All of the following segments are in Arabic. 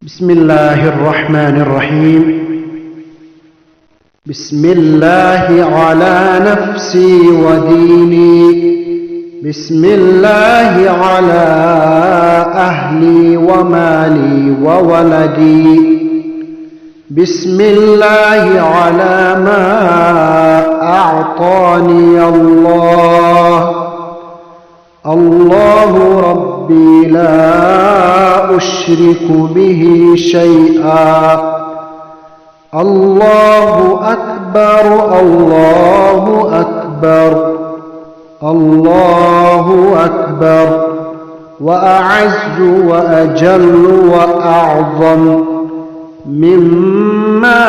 بسم الله الرحمن الرحيم. بسم الله على نفسي وديني، بسم الله على أهلي ومالي وولدي، بسم الله على ما أعطاني الله ربي لا أشرك به شيئا. الله أكبر الله أكبر الله أكبر، وأعز وأجل وأعظم مما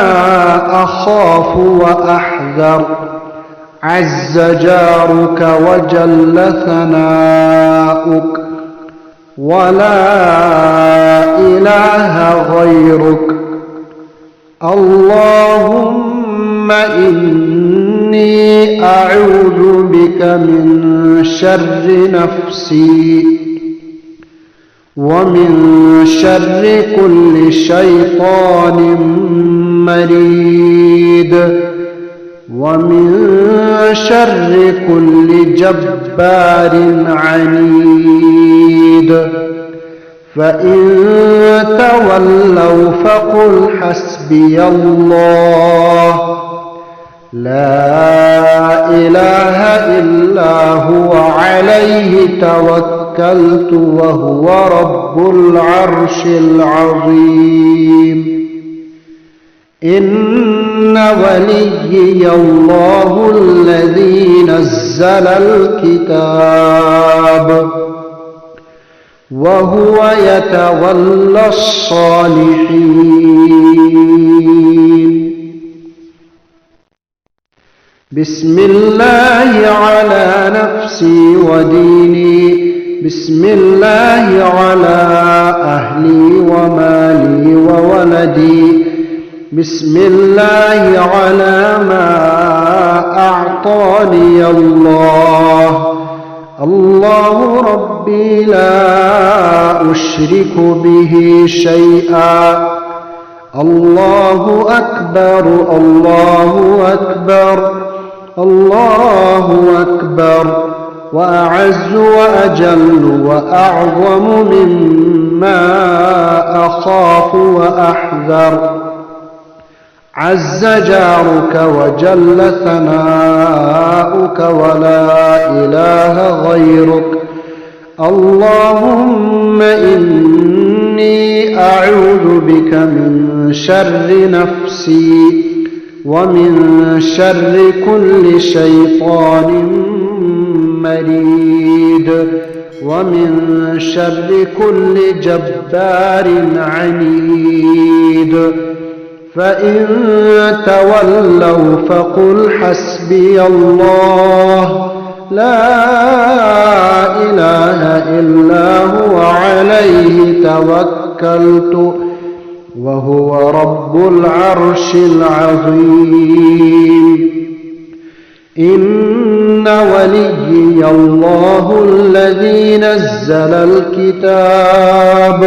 أخاف وأحذر. عز جارك وجل ثناؤك، ولا إله غيرك. اللهم إني أعوذ بك من شر نفسي، ومن شر كل شيطان مريد، ومن شر كل جبار عنيد. فإن تولوا فقل حسبي الله لا إله إلا هو عليه توكلت وهو رب العرش العظيم. إن وليي الله الذي نزل الكتاب وهو يتولى الصالحين. بسم الله على نفسي وديني، بسم الله على أهلي ومالي وولدي، بسم الله على ما أعطاني الله ربي لا أشرك به شيئا. الله أكبر الله أكبر الله أكبر، وأعز وأجل وأعظم مما أخاف وأحذر. عز جارك وجل ثناؤك ولا إله غيرك. اللهم إني أعوذ بك من شر نفسي، ومن شر كل شيطان مريد، ومن شر كل جبار عنيد. فإن تولوا فقل حسبي الله لا إله إلا هو عليه توكلت وهو رب العرش العظيم. إن وليي الله الذي نزل الكتاب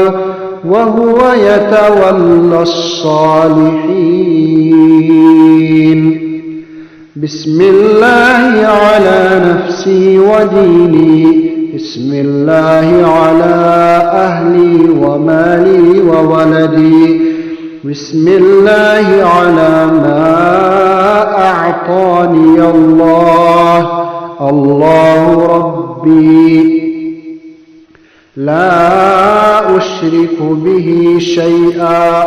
وهو يتولى الصالحين. بسم الله على نفسي وديني، بسم الله على أهلي ومالي وولدي، بسم الله على ما أعطاني الله ربي لا أشرك به شيئا.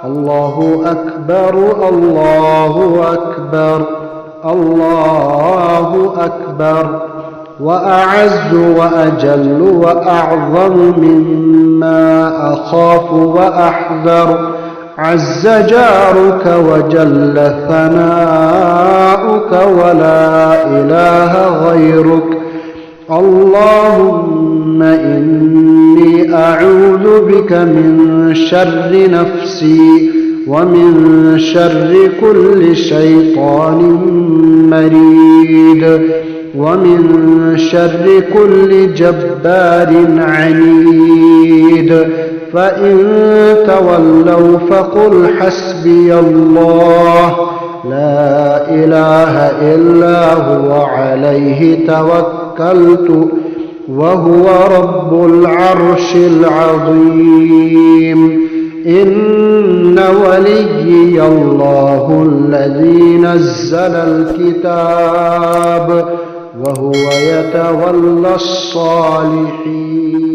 الله أكبر الله أكبر الله أكبر، وأعز وأجل وأعظم مما أخاف وأحذر. عز جارك وجل ثناؤك ولا إله غيرك. اللهم إني أعوذ بك من شر نفسي، ومن شر كل شيطان مريد، ومن شر كل جبار عنيد. فإن تولوا فقل حسبي الله لا إله إلا هو عليه توكلت وهو رب العرش العظيم. إن وليي الله الذي نزل الكتاب وهو يتولى الصالحين.